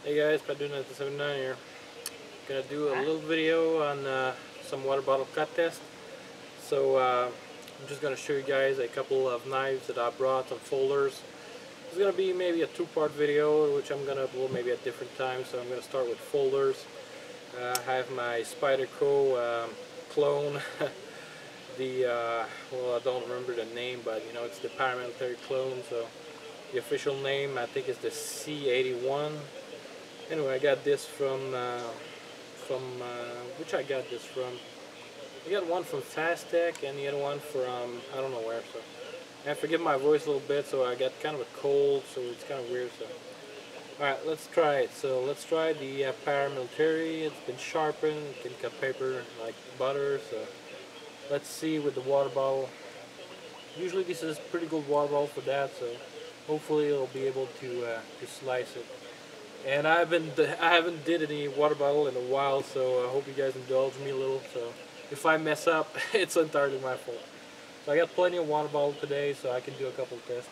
Hey guys, Spyderco here. Gonna do a little video on some water bottle cut test. So I'm just gonna show you guys a couple of knives that I brought, some folders. It's gonna be maybe a two-part video, which I'm gonna upload maybe at different times. So I'm gonna start with folders. I have my spyderco clone. Well, I don't remember the name, but you know, it's the paramilitary clone. So the official name I think is the C81. Anyway, I got this from which I got this from. I got one from Fastech and the other one from I don't know where. So and forgive my voice a little bit. So I got kind of a cold, so it's kind of weird. So all right, let's try it. So let's try the paramilitary. It's been sharpened. You can cut paper like butter. So let's see with the water bottle. Usually this is pretty good water bottle for that. So hopefully it'll be able to slice it. And I haven't did any water bottle in a while, so I hope you guys indulge me a little. So if I mess up, it's entirely my fault. So I got plenty of water bottle today, so I can do a couple of tests.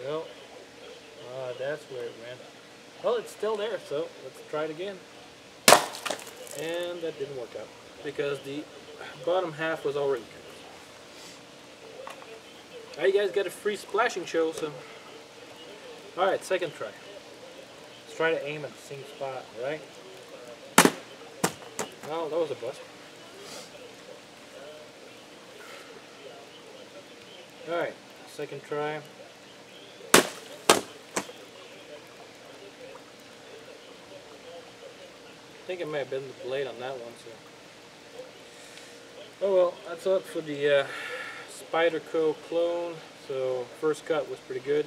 Well, that's where it went. Well, it's still there, so let's try it again. And that didn't work out because the bottom half was already cut. Now you guys got a free splashing show, so alright, second try. Let's try to aim at the same spot, right? Oh, that was a bust. Alright, second try. I think it may have been the blade on that one, so. Oh well, that's it for the spyderco clone. So first cut was pretty good.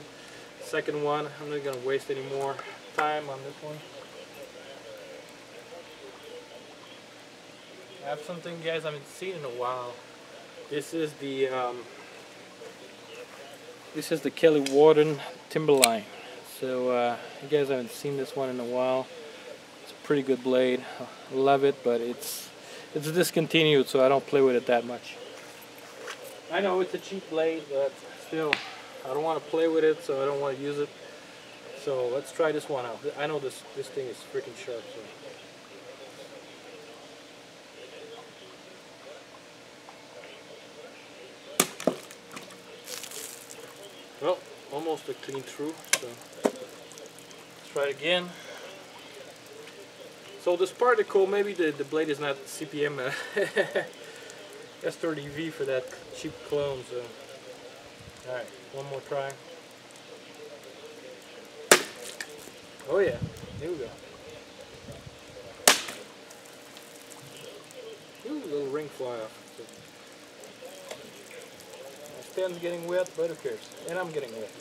Second one, I'm not gonna waste any more time on this one. I have something you guys haven't seen in a while. This is the Kelly Worden timberline. So you guys haven't seen this one in a while. It's a pretty good blade. I love it, but it's discontinued, so I don't play with it that much. I know it's a cheap blade, but still, I don't want to play with it, so I don't want to use it. So let's try this one out. I know this thing is freaking sharp. So. Well, almost a clean through. So let's try it again. So the spyderco, maybe the blade is not CPM S30V for that cheap clone. So, all right, one more try. Oh yeah, here we go. Ooh, a little ring fly off. So, my stem's getting wet, but who cares? And I'm getting wet.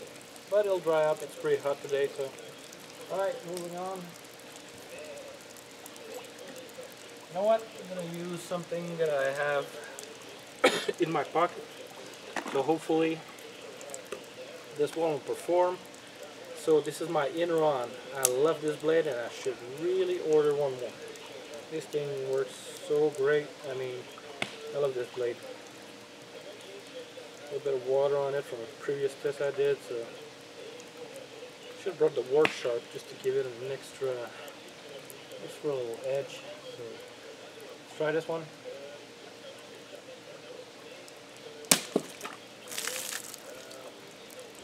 But it'll dry up. It's pretty hot today, so. All right, moving on. You know what? I'm going to use something that I have in my pocket. So hopefully this one will perform. So this is my inron. I love this blade and I should really order one more. This thing works so great. I mean, I love this blade. A little bit of water on it from a previous test I did. So I should have brought the work sharp just to give it an extra little edge. So try this one.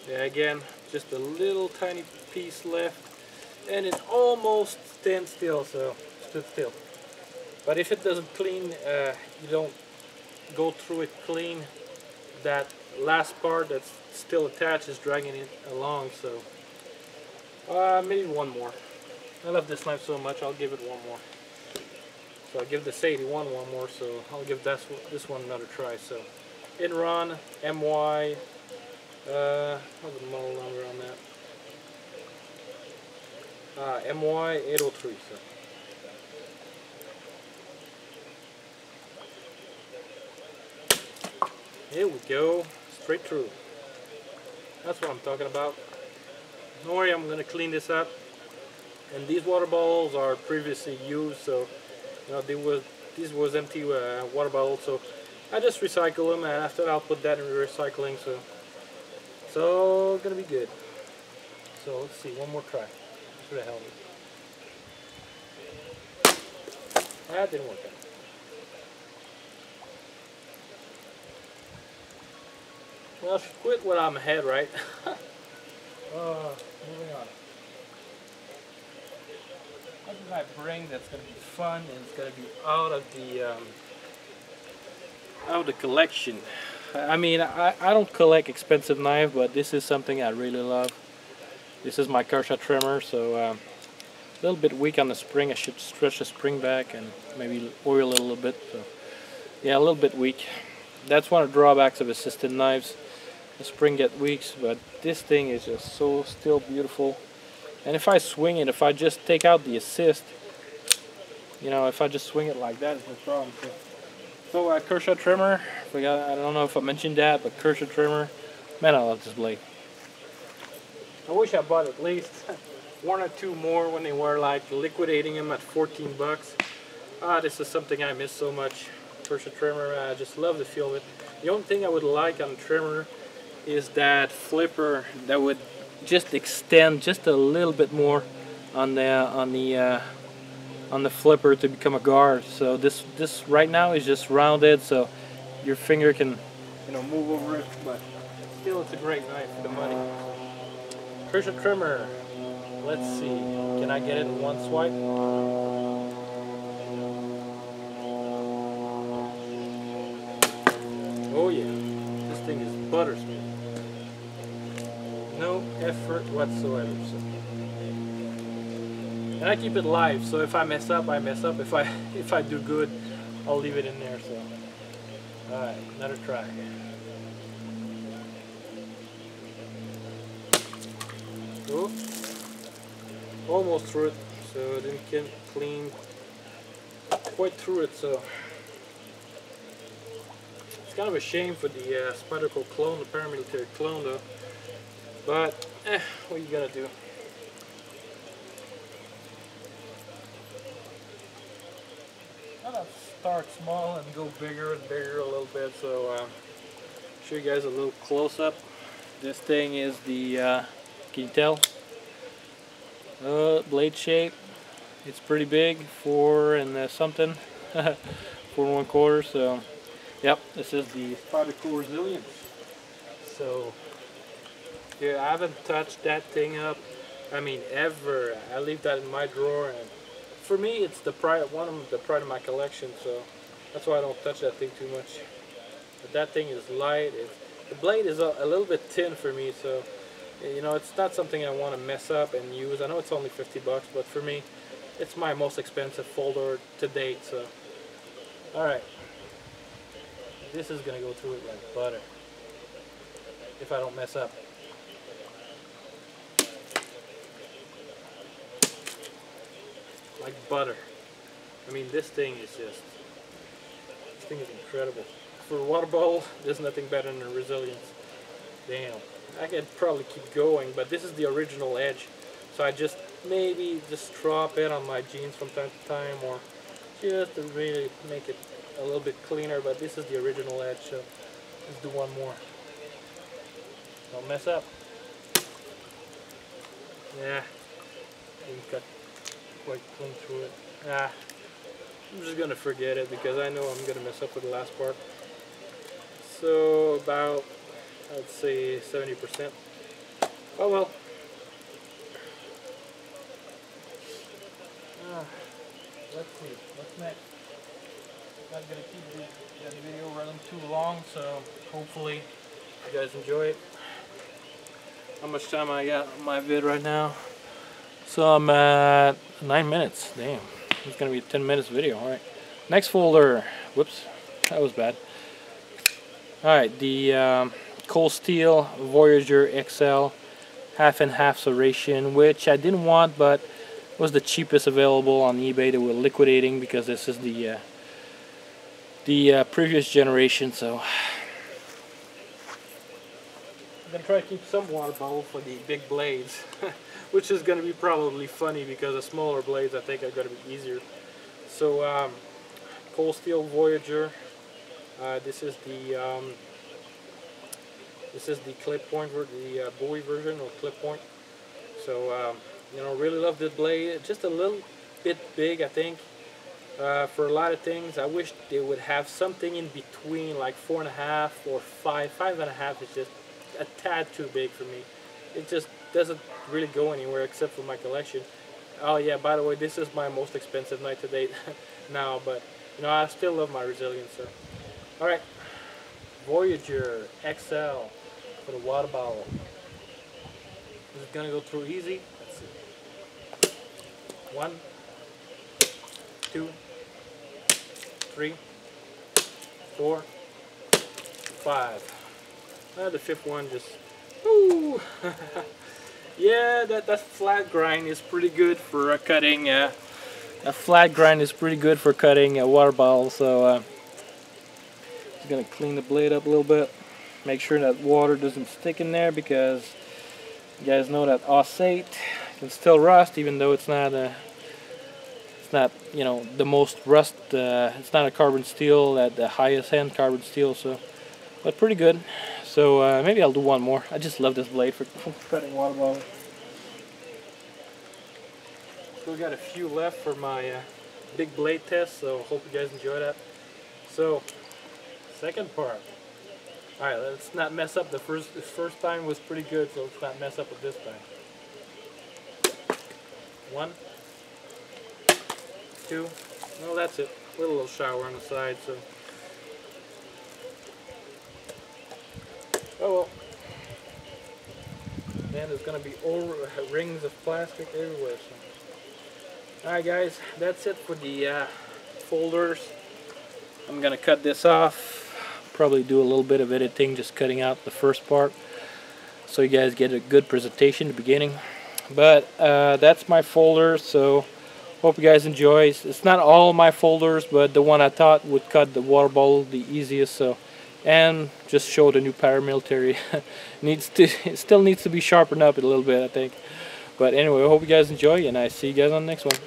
Yeah, again, just a little tiny piece left, and it almost stands still, so stood still. But if it doesn't clean, you don't go through it clean, that last part that's still attached is dragging it along. So maybe one more. I love this knife so much, I'll give it one more. So I'll give this 81 one more, so I'll give this one another try. So inron, MY, what's the model number on that? MY 803. So. Here we go, straight through. That's what I'm talking about. Don't worry, I'm going to clean this up. And these water bottles are previously used, so you know, this was empty water bottle, so I just recycle them, and after that I'll put that in recycling, so it's all gonna be good. So let's see, one more try. Should have helped me. That didn't work out. Well, I should quit when I'm ahead, right? Moving on. What did I bring that's going to be fun and it's going to be out of the collection? I mean, I don't collect expensive knives, but this is something I really love. This is my Kershaw trimmer, so a little bit weak on the spring. I should stretch the spring back and maybe oil it a little bit. So yeah, a little bit weak. That's one of the drawbacks of assisted knives. The spring gets weak, but this thing is just so still beautiful. And if I swing it, if I just take out the assist, you know, if I just swing it like that, it's no problem. So Kershaw trimmer, I don't know if I mentioned that, but Kershaw trimmer, man, I love this blade. I wish I bought at least one or two more when they were like liquidating them at 14 bucks. This is something I miss so much. Kershaw trimmer, I just love the feel of it. The only thing I would like on the trimmer is that flipper that would just extend just a little bit more on the flipper to become a guard. So this right now is just rounded, so your finger can, you know, move over it, but still it's a great knife for the money. Kershaw trimmer. Let's see. Can I get it in one swipe? Oh yeah. This thing is butter smooth. No effort whatsoever. So. And I keep it live, so if I mess up, I mess up. If I do good, I'll leave it in there. So, all right, another try. Oh, almost through it. So I didn't get clean quite through it. So it's kind of a shame for the Spyderco clone, the paramilitary clone, though. But what you gotta do? Gotta start small and go bigger and bigger a little bit. So show you guys a little close up. This thing is the can you tell? Blade shape. It's pretty big, 4 and something, 4 1/4. So yep, this is the Spyderco Resilience. So yeah, I haven't touched that thing up, I mean, ever. I leave that in my drawer, and for me it's the pride, one of the pride of my collection, so that's why I don't touch that thing too much. But that thing is light. The blade is a little bit thin for me, so you know, it's not something I want to mess up and use. I know it's only 50 bucks, but for me it's my most expensive folder to date. So alright, this is gonna go through it like butter if I don't mess up. Like butter. I mean, this thing is incredible. For a water bottle, there's nothing better than the Resilience. Damn. I could probably keep going, but this is the original edge. So I just maybe just drop it on my jeans from time to time, or just to really make it a little bit cleaner, but this is the original edge, so let's do one more. Don't mess up. Yeah. Didn't cut quite clean through it. I'm just gonna forget it because I know I'm gonna mess up with the last part. So about, I'd say 70%. Oh well. Let's see, what's next? Not gonna keep the video running too long, so hopefully you guys enjoy it. How much time I got on my vid right now? So I'm at 9 minutes. Damn, it's gonna be a 10 minutes video. All right, next folder. Whoops, that was bad. All right, the Cold Steel Voyager XL half and half serration, which I didn't want, but was the cheapest available on eBay. They were liquidating because this is the previous generation. So I'm gonna try to keep some water bubble for the big blades, which is gonna be probably funny because the smaller blades I think are gonna be easier. So Cold Steel Voyager This is the clip point, the Bowie version or clip point. So you know, really love this blade. It's just a little bit big, I think, for a lot of things. I wish they would have something in between, like 4.5 or 5. 5.5 is just a tad too big for me. It just doesn't really go anywhere except for my collection. Oh yeah, by the way, this is my most expensive knife to date now, but you know, I still love my resilience. So, all right, Voyager XL for the water bottle. This is gonna go through easy. Let's see. 1, 2, 3, 4, 5. The fifth one just. Woo! Yeah, that flat grind is pretty good for cutting. A flat grind is pretty good for cutting a water bottle. So just gonna clean the blade up a little bit. Make sure that water doesn't stick in there, because you guys know that osate can still rust, even though it's not you know, the most rust. It's not a carbon steel at the highest end carbon steel. So, but pretty good. So maybe I'll do one more. I just love this blade for cutting water bottles. Still got a few left for my big blade test, so hope you guys enjoy that. So, second part. Alright, let's not mess up. The first time was pretty good, so let's not mess up with this time. 1, 2, well, that's it. A little shower on the side, so. Oh well. Man, there's gonna be rings of plastic everywhere. So. Alright guys, that's it for the folders. I'm gonna cut this off. Probably do a little bit of editing, just cutting out the first part, so you guys get a good presentation at the beginning. But that's my folder, so hope you guys enjoy. It's not all my folders, but the one I thought would cut the water bottle the easiest. So, and just show the new paramilitary. It still needs to be sharpened up a little bit, I think. But anyway, I hope you guys enjoy, and I see you guys on the next one.